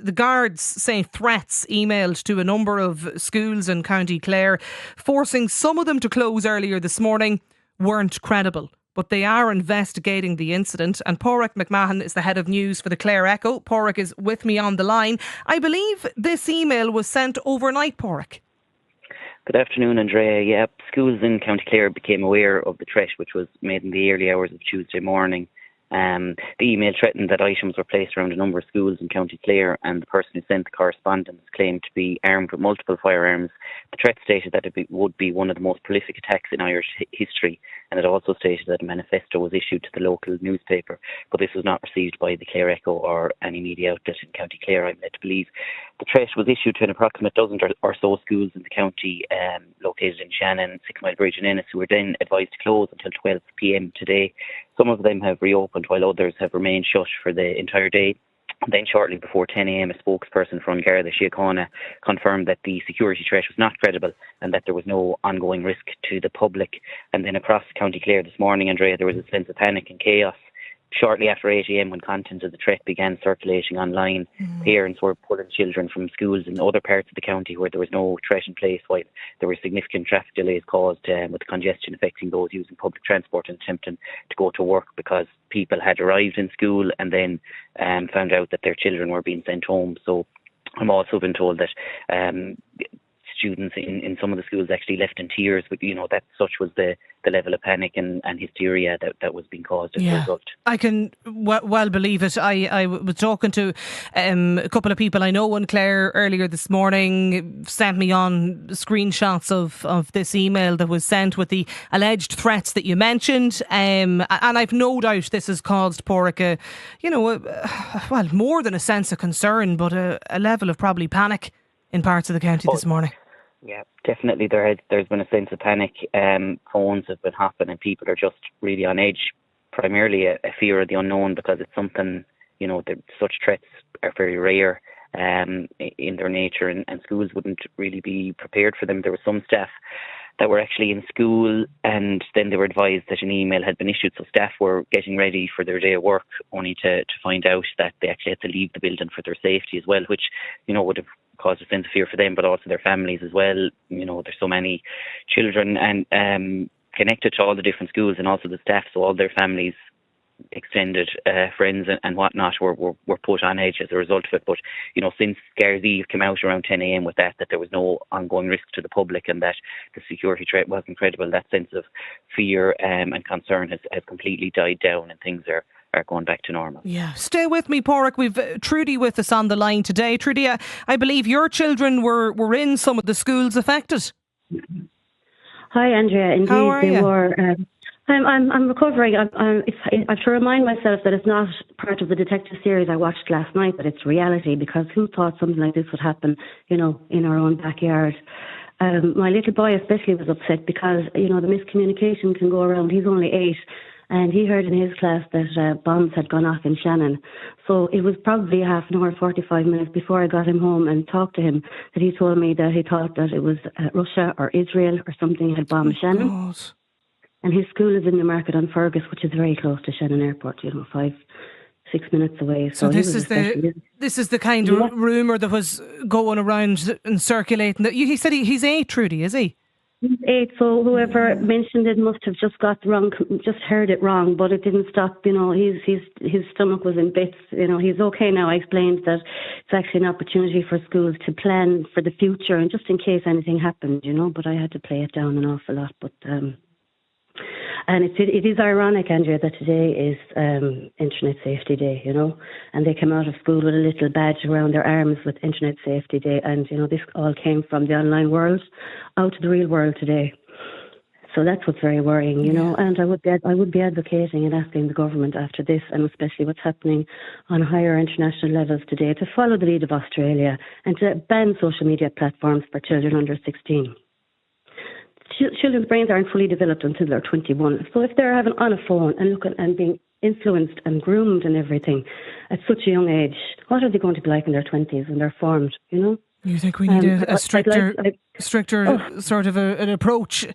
the guards say threats emailed to a number of schools in County Clare, forcing some of them to close earlier this morning, weren't credible. But they are investigating the incident. And Padraig McMahon is the head of news for the Clare Echo. Padraig is with me on the line. I believe this email was sent overnight, Padraig. Good afternoon, Andrea. Yeah, schools in County Clare became aware of the threat, which was made in the early hours of Tuesday morning. The email threatened that items were placed around a number of schools in County Clare, and the person who sent the correspondence claimed to be armed with multiple firearms. The threat stated that it would be one of the most prolific attacks in Irish history, and it also stated that a manifesto was issued to the local newspaper, but this was not received by the Clare Echo or any media outlet in County Clare, I'm led to believe. The threat was issued to an approximate dozen or so schools in the county, located in Shannon, 6 Mile Bridge and Ennis, who were then advised to close until 12 p.m. today. Some of them have reopened, while others have remained shut for the entire day. Then shortly before 10 a.m, a spokesperson from Gardaí confirmed that the security threat was not credible and that there was no ongoing risk to the public. And then across County Clare this morning, Andrea, there was a sense of panic and chaos. Shortly after 8 a.m, when content of the threat began circulating online, parents were pulling children from schools in other parts of the county where there was no threat in place, while there were significant traffic delays caused with congestion affecting those using public transport and attempting to go to work, because people had arrived in school and then found out that their children were being sent home. So I'm also been told that students in some of the schools actually left in tears, but that such was the level of panic and hysteria that was being caused as a result. I can well believe it. I was talking to a couple of people I know in Clare earlier this morning, sent me on screenshots of this email that was sent with the alleged threats that you mentioned, and I've no doubt this has caused Padraig well, more than a sense of concern, but a level of probably panic in parts of the county this morning. Yeah, definitely there's been a sense of panic. Phones have been hopping and people are just really on edge. Primarily a fear of the unknown, because it's something, such threats are very rare in their nature, and schools wouldn't really be prepared for them. There were some staff that were actually in school, and then they were advised that an email had been issued, so staff were getting ready for their day of work, only to find out that they actually had to leave the building for their safety as well, which would have caused a sense of fear for them, but also their families as well. There's so many children and connected to all the different schools, and also the staff, so all their families, extended friends and whatnot were put on edge as a result of it. But since Gardaí came out around 10 a.m. with that there was no ongoing risk to the public and that the security threat wasn't credible, that sense of fear and concern has completely died down, and things are going back to normal. Yeah, stay with me, Padraig. We've Trudy with us on the line today. Trudy, I believe your children were in some of the schools affected. Hi, Andrea. Indeed, how are you? Were. I'm recovering. I have to remind myself that it's not part of the detective series I watched last night, but it's reality, because who thought something like this would happen, in our own backyard? My little boy especially was upset because, the miscommunication can go around. He's only 8. And he heard in his class that bombs had gone off in Shannon. So it was probably half an hour, 45 minutes before I got him home and talked to him, that he told me that he thought that it was Russia or Israel or something had bombed Shannon. God. And his school is in the market on Fergus, which is very close to Shannon Airport, 5-6 minutes away. So this is the kind of rumour that was going around and circulating. He said he's 8, Trudy, is he? He's 8, so whoever mentioned it must have just just heard it wrong, but it didn't stop. His stomach was in bits. He's okay now. I explained that it's actually an opportunity for schools to plan for the future and just in case anything happened, but I had to play it down an awful lot. But and it is ironic, Andrea, that today is Internet Safety Day, and they come out of school with a little badge around their arms with Internet Safety Day, and this all came from the online world out to the real world today. So that's what's very worrying, and I would be advocating and asking the government after this, and especially what's happening on higher international levels today, to follow the lead of Australia and to ban social media platforms for children under 16. Children's brains aren't fully developed until they're 21. So if they're having on a phone and looking and being influenced and groomed and everything at such a young age, what are they going to be like in their 20s when they're formed, You think we need a stricter sort of an approach,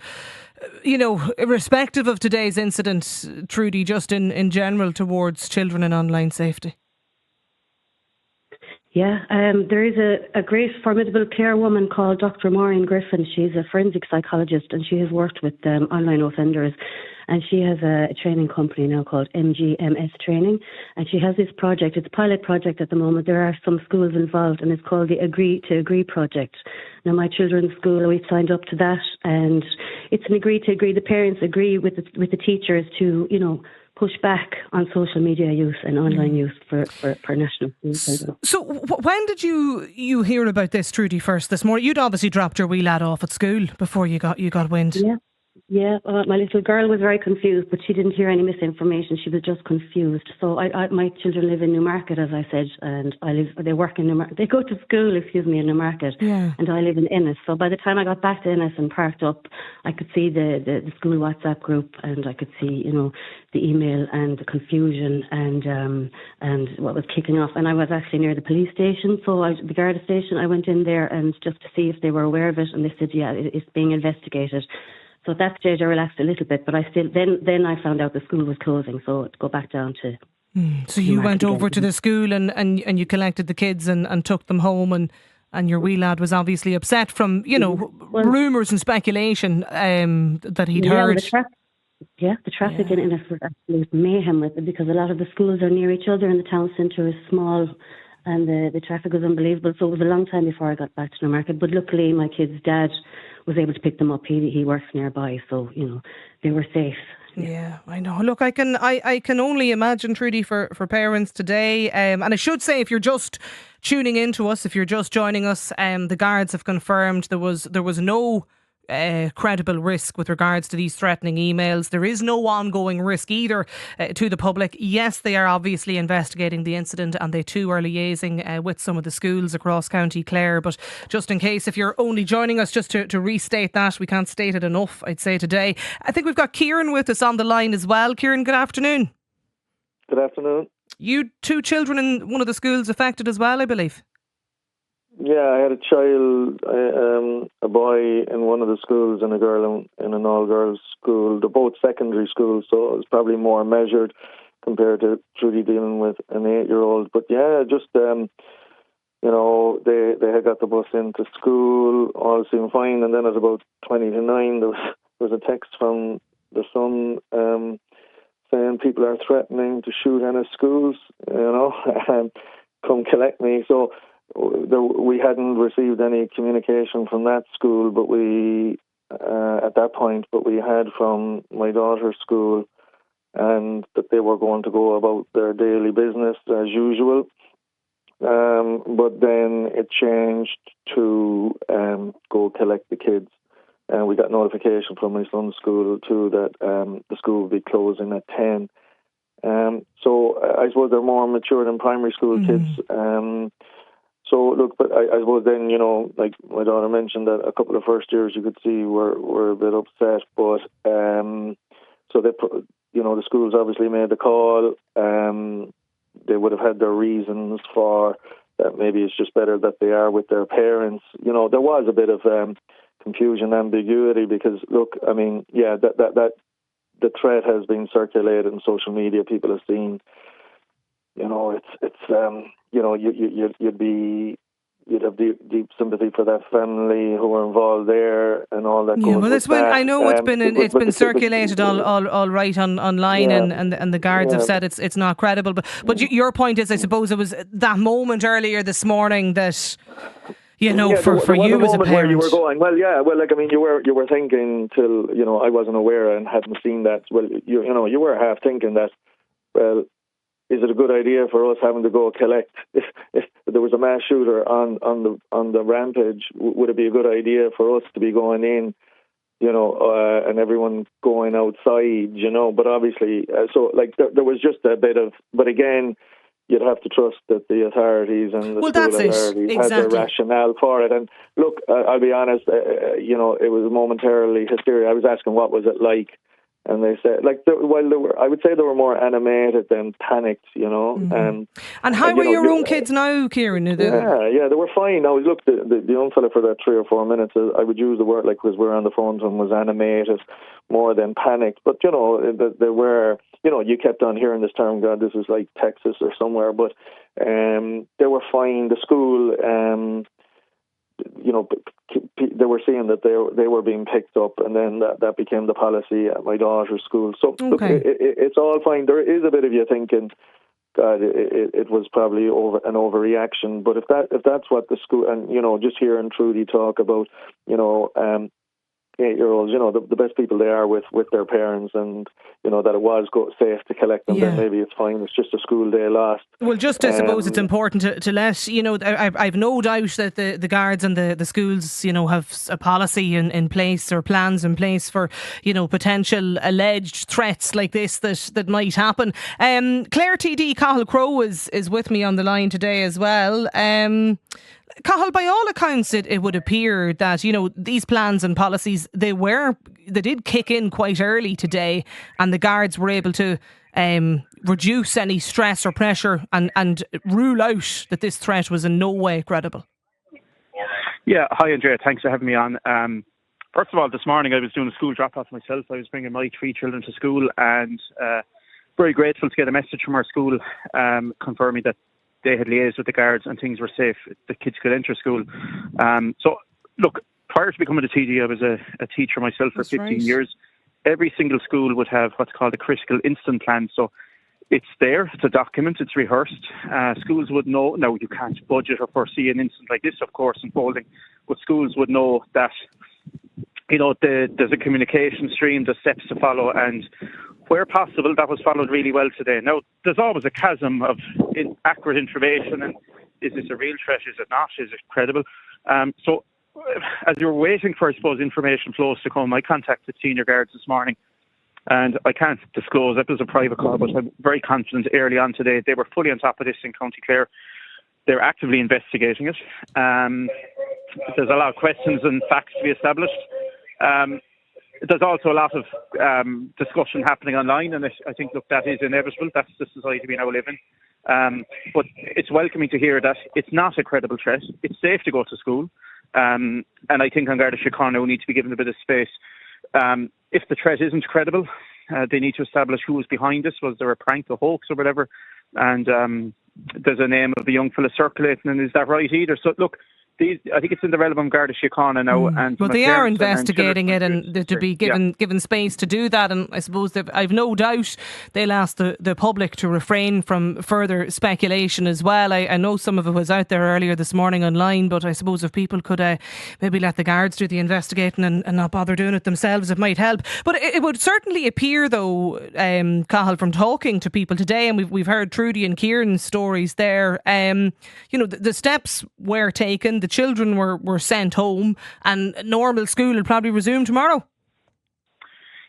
irrespective of today's incident, Trudy, just in general towards children and online safety? Yeah, there is a great, formidable Clare woman called Dr. Maureen Griffin. She's a forensic psychologist and she has worked with online offenders. And she has a training company now called MGMS Training. And she has this project. It's a pilot project at the moment. There are some schools involved and it's called the Agree to Agree project. Now, my children's school, we signed up to that. And it's an agree to agree. The parents agree with the teachers to, push back on social media use and online use for national schools. So when did you hear about this, Trudy, first this morning? You'd obviously dropped your wee lad off at school before you got wind. Yeah, my little girl was very confused, but she didn't hear any misinformation. She was just confused. So my children live in Newmarket, as I said, and they work in Newmarket. They go to school, in Newmarket, and I live in Ennis. So by the time I got back to Ennis and parked up, I could see the school WhatsApp group, and I could see, the email and the confusion and what was kicking off. And I was actually near the police station, the Garda station. I went in there and just to see if they were aware of it, and they said, yeah, it's being investigated. So at that stage I relaxed a little bit, but I still then I found out the school was closing, so to go back down to. So you went over to the school and you collected the kids and took them home, and your wee lad was obviously upset from rumours and speculation that he'd heard. The traffic in Ennis was absolute mayhem with it, because a lot of the schools are near each other and the town centre is small. And the traffic was unbelievable. So it was a long time before I got back to Newmarket. But luckily, my kid's dad was able to pick them up. He works nearby, so they were safe. Yeah, I know. Look, I can only imagine, Trudy, for parents today. And I should say, if you're just tuning in to us, if you're just joining us, the guards have confirmed there was no credible risk with regards to these threatening emails. There is no ongoing risk either to the public. Yes, they are obviously investigating the incident, and they too are liaising with some of the schools across County Clare. But just in case, if you're only joining us, just to restate that, we can't state it enough, I'd say, today. I think we've got Kieran with us on the line as well. Kieran, good afternoon. Good afternoon. You two children in one of the schools affected as well, I believe. Yeah, I had a child, a boy in one of the schools and a girl in an all-girls school. They're both secondary schools, so it was probably more measured compared to Trudy dealing with an 8-year-old. But yeah, just, they had got the bus into school, all seemed fine, and then at about 20 to 9, there was a text from the son saying people are threatening to shoot Ennis schools, and come collect me. So we hadn't received any communication from that school, but we at that point, but we had from my daughter's school, and that they were going to go about their daily business as usual. But then it changed to go collect the kids, and we got notification from my son's school too that the school would be closing at 10. So I suppose they're more mature than primary school kids. So look, but I suppose then, like my daughter mentioned, that a couple of first years you could see were a bit upset, but so they, the schools obviously made the call. They would have had their reasons for that. Maybe it's just better that they are with their parents. There was a bit of confusion, ambiguity, because look, I mean, yeah, that the threat has been circulated in social media. People have seen. You'd have deep sympathy for that family who were involved there and all that. Yeah, well, I know it's been circulated all right online, and the guards have said it's not credible. But your point is, I suppose it was that moment earlier this morning that. For you as a parent, where you were going, you were thinking till I wasn't aware and hadn't seen that. Well, you were half thinking that, well, is it a good idea for us having to go collect? If there was a mass shooter on the rampage, would it be a good idea for us to be going in, and everyone going outside, But obviously, there was just a bit of. But again, you'd have to trust that the authorities and the school authorities had their rationale for it. And look, I'll be honest, it was momentarily hysteria. I was asking what was it like. And they said, I would say they were more animated than panicked, And how are your own kids now, Kieran? Yeah, they were fine. Now, look, the young fella for that 3 or 4 minutes, I would use the word, because we were on the phone to him, was animated more than panicked. But, they were, you kept on hearing this term, God, this is like Texas or somewhere. But They were fine. The school, they were saying that they were being picked up, and then that became the policy at my daughter's school. So look, it's all fine. There is a bit of you thinking, God, it was probably an overreaction. But if that's what the school, and just hearing Trudy talk about 8-year-olds, the best people they are with their parents, and that it was safe to collect them, then maybe it's fine. It's just a school day lost. Well, just I suppose it's important to let I've no doubt that the guards and the schools have a policy in place, or plans in place for potential alleged threats like this that might happen. Clare TD Cathal Crowe is with me on the line today as well. Cathal, by all accounts, it would appear that these plans and policies they did kick in quite early today, and the guards were able to reduce any stress or pressure and rule out that this threat was in no way credible. Yeah, hi Andrea, thanks for having me on. First of all, this morning I was doing a school drop-off myself. I was bringing my 3 children to school, and very grateful to get a message from our school confirming that they had liaised with the guards and things were safe. The kids could enter school. So, look, prior to becoming a TD, I was a teacher myself for 15 years. Every single school would have what's called a critical incident plan. So it's there, it's a document, it's rehearsed. Schools would know, now you can't budget or foresee an incident like this, of course, unfolding, but schools would know that, there's a communication stream, there's steps to follow, and where possible, that was followed really well today. Now, there's always a chasm of inaccurate information, and is this a real threat, is it not, is it credible? So, as you were waiting for, I suppose, information flows to come, I contacted senior guards this morning, and I can't disclose it was a private call, but I'm very confident early on today they were fully on top of this in County Clare. They're actively investigating it. There's a lot of questions and facts to be established. There's also a lot of discussion happening online, and I think, look, that is inevitable. That's the society we now live in. But it's welcoming to hear that it's not a credible threat. It's safe to go to school. And I think on Garda Síochána we need to be given a bit of space. If the threat isn't credible, they need to establish who was behind this. Was there a prank, a hoax or whatever? And there's a name of a young fella circulating, and is that right either? So look, I think it's in the realm of Garda Síochána now. And well, they are investigating it, and to be given space to do that. And I suppose I've no doubt they'll ask the public to refrain from further speculation as well. I know some of it was out there earlier this morning online, but I suppose if people could maybe let the guards do the investigating and not bother doing it themselves, it might help. But it would certainly appear, though, Cathal, from talking to people today, and we've heard Trudy and Kieran's stories there, the steps were taken, the children were sent home, and normal school will probably resume tomorrow.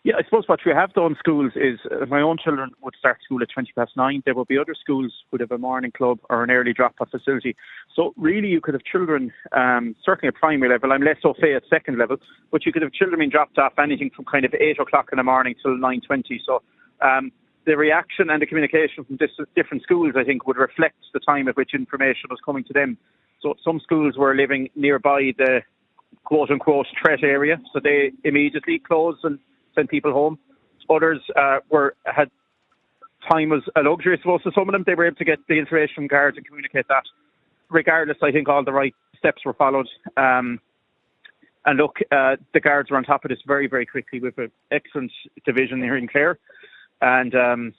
Yeah, I suppose what we have done schools is my own children would start school at 9:20. There will be other schools who would have a morning club or an early drop-off facility. So really you could have children, certainly at primary level, I'm less au fait at second level, but you could have children being dropped off anything from kind of 8 o'clock in the morning till 9:20. So the reaction and the communication from different schools, I think, would reflect the time at which information was coming to them. So some schools were living nearby the quote-unquote threat area, so they immediately closed and sent people home. Others had time was a luxury, I suppose, to some of them. They were able to get the information from guards and communicate that. Regardless, I think all the right steps were followed. And look, the guards were on top of this very, very quickly with an excellent division here in Clare. And I'm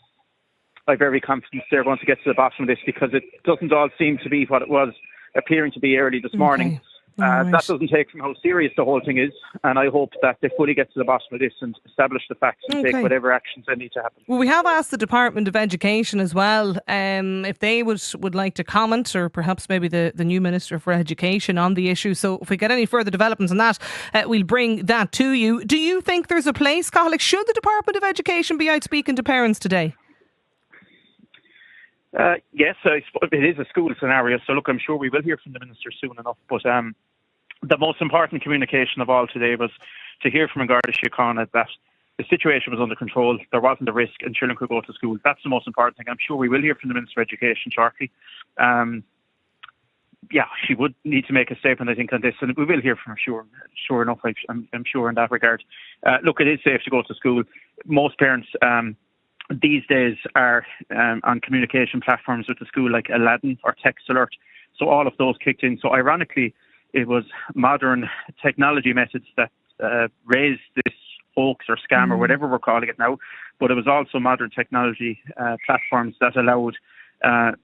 very confident they're going to get to the bottom of this, because it doesn't all seem to be what it was appearing to be early this morning. That doesn't take from how serious the whole thing is, and I hope that they fully get to the bottom of this and establish the facts and take whatever actions they need to happen. Well, we have asked the Department of Education as well if they would like to comment, or perhaps maybe the new Minister for Education on the issue. So if we get any further developments on that, we'll bring that to you. Do you think there's a place, Cathal, should the Department of Education be out speaking to parents today? Yes, it is a school scenario, so look, I'm sure we will hear from the Minister soon enough, but the most important communication of all today was to hear from Garda Síochána that the situation was under control, there wasn't a risk, and children could go to school. That's the most important thing. I'm sure we will hear from the Minister of Education shortly. She would need to make a statement, I think, on this, and we will hear from her, sure enough, I'm sure in that regard. Look, it is safe to go to school. Most parents these days are on communication platforms with the school like Aladdin or Text Alert. So all of those kicked in. So ironically, it was modern technology methods that raised this hoax or scam or whatever we're calling it now. But it was also modern technology platforms that allowed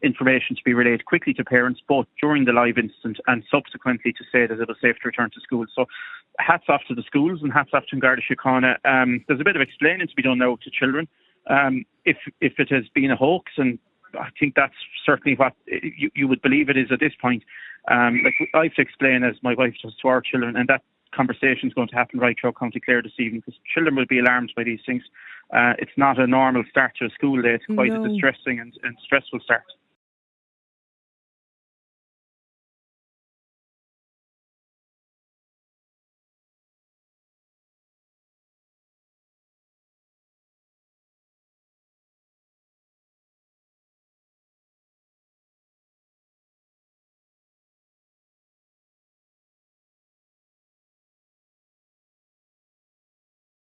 information to be relayed quickly to parents, both during the live incident and subsequently to say that it was safe to return to school. So hats off to the schools and hats off to Garda Síochána. There's a bit of explaining to be done now to children. If it has been a hoax, and I think that's certainly what you would believe it is at this point. Like I have to explain, as my wife does, to our children, and that conversation is going to happen right through County Clare this evening, because children will be alarmed by these things. It's not a normal start to a school day. It's quite a distressing and stressful start.